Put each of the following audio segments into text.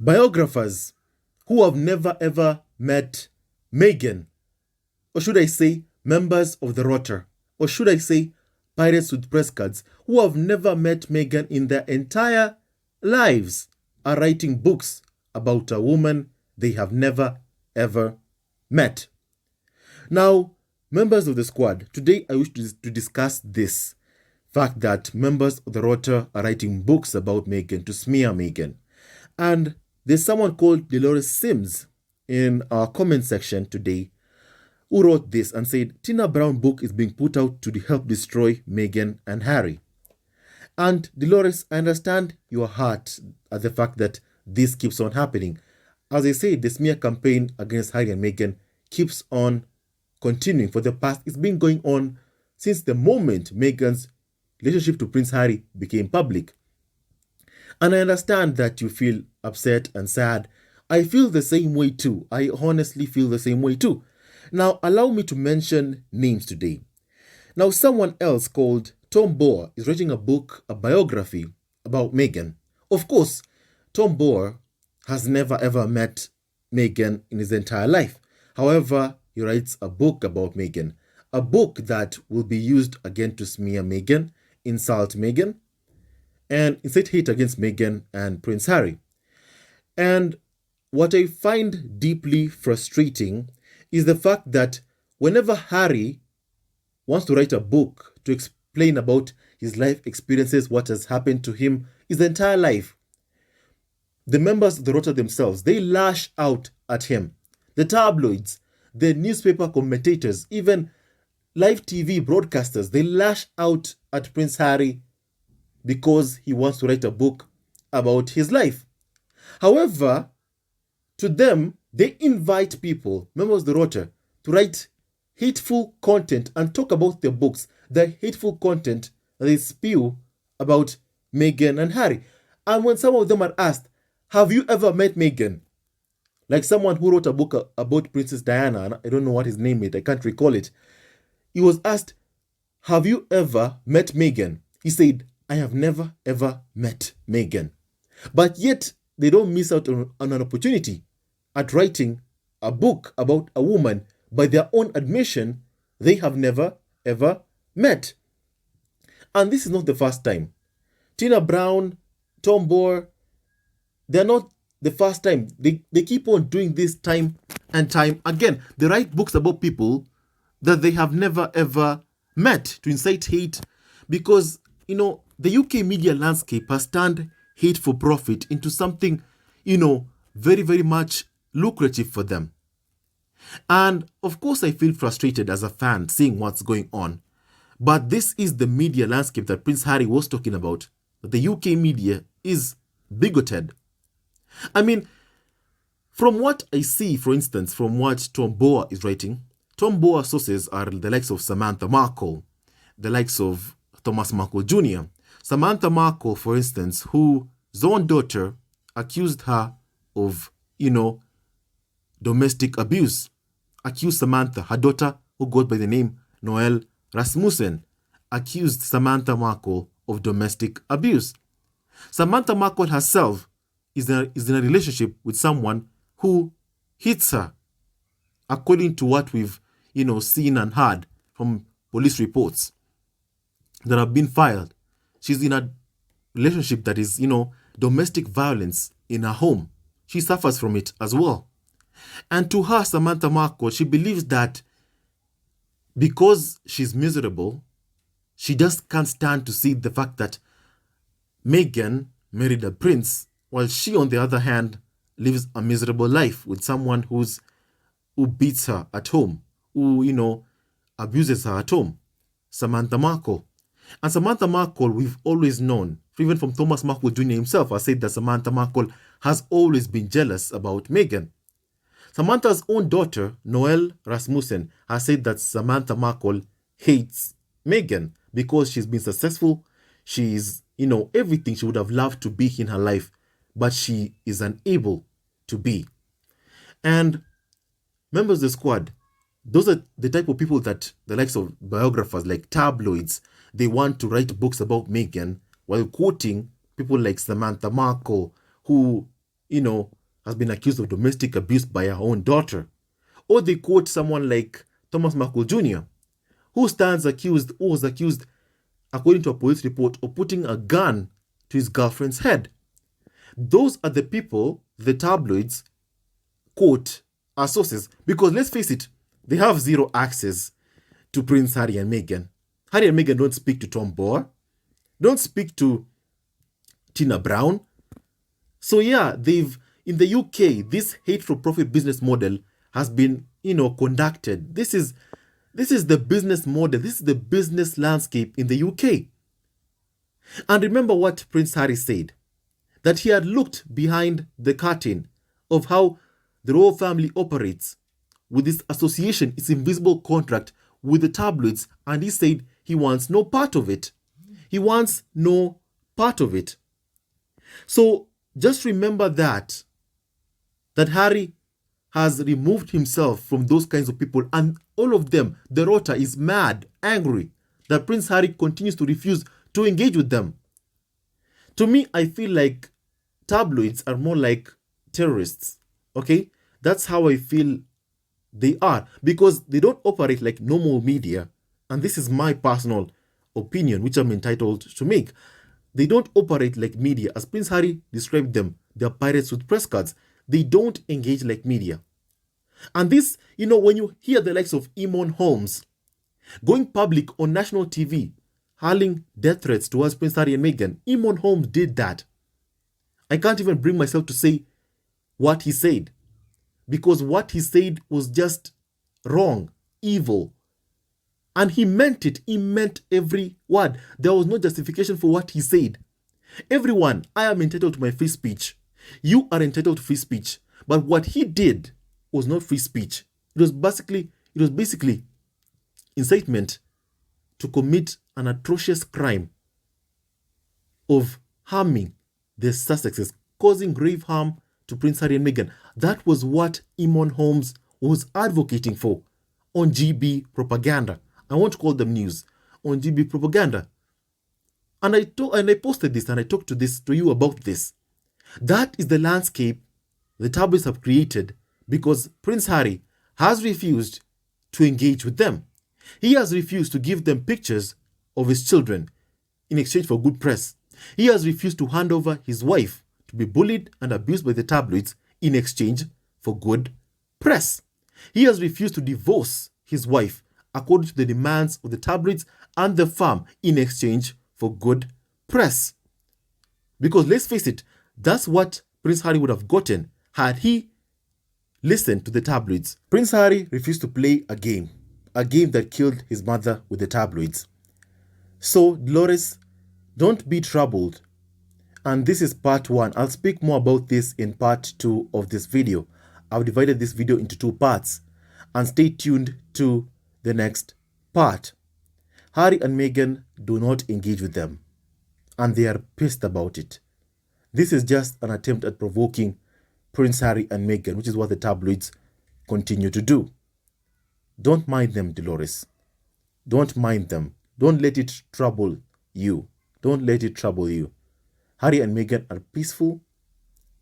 biographers who have never ever met Meghan, or should I say members of the Rota, or should I say pirates with press cards, who have never met Meghan in their entire lives, are writing books about a woman they have never ever met. Now, members of the squad, today I wish to discuss this fact that members of the Rota are writing books about Meghan, to smear Meghan. And there's someone called Dolores Sims in our comment section today who wrote this and said, Tina Brown book is being put out to help destroy Meghan and Harry. And Dolores, I understand your heart at the fact that this keeps on happening. As I say, the smear campaign against Harry and Meghan keeps on continuing for the past. It's been going on since the moment Meghan's relationship to Prince Harry became public. And I understand that you feel upset and sad. I feel the same way too. I honestly feel the same way too. Now, allow me to mention names today. Now, someone else called Tom Boer is writing a book, a biography about Meghan. Of course, Tom Boer has never ever met Meghan in his entire life. However, he writes a book about Meghan, a book that will be used again to smear Meghan, insult Meghan, and incite hate against Meghan and Prince Harry. And what I find deeply frustrating is the fact that whenever Harry wants to write a book to explain about his life experiences, what has happened to him, his entire life, the members of the Rota themselves, they lash out at him. The tabloids, the newspaper commentators, even live TV broadcasters, they lash out at Prince Harry because he wants to write a book about his life. However, to them, they invite people, members of the Rota, to write hateful content and talk about their books, the hateful content that they spew about Meghan and Harry. And when some of them are asked, have you ever met Meghan? Like someone who wrote a book about Princess Diana, I don't know what his name is, I can't recall it. He was asked, have you ever met Meghan? He said, I have never ever met Meghan. But yet, they don't miss out on an opportunity at writing a book about a woman by their own admission they have never ever met. And this is not the first time. Tina Brown, Tom Boer, they're not the first time. They keep on doing this time and time again. They write books about people that they have never ever met to incite hate because, the UK media landscape has turned hate for profit into something, very, very much lucrative for them. And of course, I feel frustrated as a fan seeing what's going on. But this is the media landscape that Prince Harry was talking about. The UK media is bigoted. I mean, from what I see, for instance, from what Tom Boer is writing, Tom Boer's sources are the likes of Samantha Markle, the likes of Thomas Markle Jr. Samantha Markle, for instance, whose own daughter accused her of, domestic abuse. Accused Samantha, her daughter, who goes by the name Noel Rasmussen, accused Samantha Markle of domestic abuse. Samantha Markle herself is in a relationship with someone who hits her, according to what we've, seen and heard from police reports that have been filed. She's in a relationship that is, domestic violence in her home. She suffers from it as well. And to her, Samantha Markle, she believes that because she's miserable, she just can't stand to see the fact that Meghan married a prince, while she, on the other hand, lives a miserable life with someone who beats her at home, who, abuses her at home. Samantha Markle. And Samantha Markle, we've always known, even from Thomas Markle Jr. himself, has said that Samantha Markle has always been jealous about Meghan. Samantha's own daughter, Noel Rasmussen, has said that Samantha Markle hates Meghan because she's been successful. She's, everything she would have loved to be in her life, but she is unable to be. And members of the squad, those are the type of people that the likes of biographers, like tabloids, they want to write books about Meghan while quoting people like Samantha Markle, who has been accused of domestic abuse by her own daughter. Or they quote someone like Thomas Markle Jr., who was accused, according to a police report, of putting a gun to his girlfriend's head. Those are the people the tabloids quote as sources, because let's face it, they have zero access to Prince Harry and Meghan. Harry and Meghan don't speak to Tom Boer, don't speak to Tina Brown. So yeah, in the UK, this hate-for-profit business model has been, conducted. This is the business model. This is the business landscape in the UK. And remember what Prince Harry said, that he had looked behind the curtain of how the royal family operates with this association, its invisible contract with the tabloids, and he said he wants no part of it. He wants no part of it. So just remember that Harry has removed himself from those kinds of people, and all of them, the Rota is mad, angry that Prince Harry continues to refuse to engage with them. To me, I feel like tabloids are more like terrorists, okay? That's how I feel they are, because they don't operate like normal media, and this is my personal opinion, which I'm entitled to make. They don't operate like media. As Prince Harry described them, they're pirates with press cards. They don't engage like media. And this, when you hear the likes of Eamon Holmes going public on national TV, hurling death threats towards Prince Harry and Meghan, Eamon Holmes did that. I can't even bring myself to say what he said, because what he said was just wrong, evil. And he meant it. He meant every word. There was no justification for what he said. Everyone, I am entitled to my free speech. You are entitled to free speech. But what he did was not free speech. It was basically incitement to commit an atrocious crime of harming the Sussexes, causing grave harm to Prince Harry and Meghan. That was what Eamon Holmes was advocating for on GB propaganda. I won't call them news, on GB propaganda. And I posted this and I talked to you about this. That is the landscape the tabloids have created because Prince Harry has refused to engage with them. He has refused to give them pictures of his children in exchange for good press. He has refused to hand over his wife to be bullied and abused by the tabloids in exchange for good press. He has refused to divorce his wife according to the demands of the tabloids and the farm in exchange for good press. Because let's face it, that's what Prince Harry would have gotten had he listened to the tabloids. Prince Harry refused to play a game that killed his mother with the tabloids. So, Dolores, don't be troubled. And this is part 1. I'll speak more about this in part 2 of this video. I've divided this video into 2 parts. And stay tuned to the next part. Harry and Meghan do not engage with them. And they are pissed about it. This is just an attempt at provoking Prince Harry and Meghan, which is what the tabloids continue to do. Don't mind them, Dolores. Don't mind them. Don't let it trouble you. Don't let it trouble you. Harry and Meghan are peaceful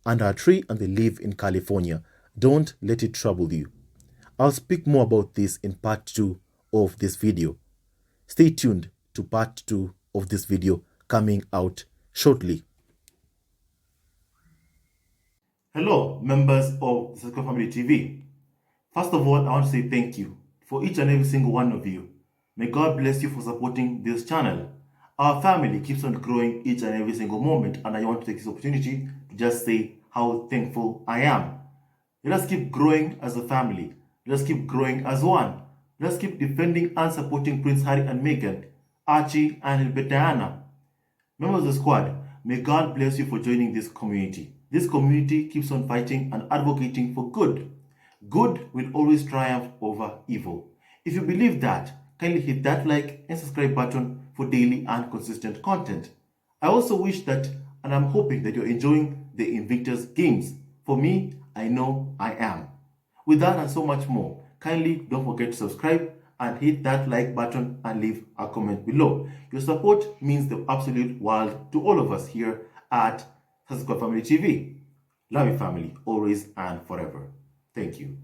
and are free and they live in California. Don't let it trouble you. I'll speak more about this in part 2 of this video. Stay tuned to part 2 of this video coming out shortly. Hello, members of SUSSEXES Family TV. First of all, I want to say thank you for each and every single one of you. May God bless you for supporting this channel. Our family keeps on growing each and every single moment, and I want to take this opportunity to just say how thankful I am. Let us keep growing as a family. Let us keep growing as one. Let us keep defending and supporting Prince Harry and Meghan, Archie and Diana. Members of the squad, may God bless you for joining this community. This community keeps on fighting and advocating for good. Good will always triumph over evil. If you believe that, kindly hit that like and subscribe button for daily and consistent content. I also wish that, and I'm hoping that you're enjoying the Invictus games. For me, I know I am. With that and so much more, kindly don't forget to subscribe and hit that like button and leave a comment below. Your support means the absolute world to all of us here at SUSSEXES Family TV. Love your family always and forever. Thank you.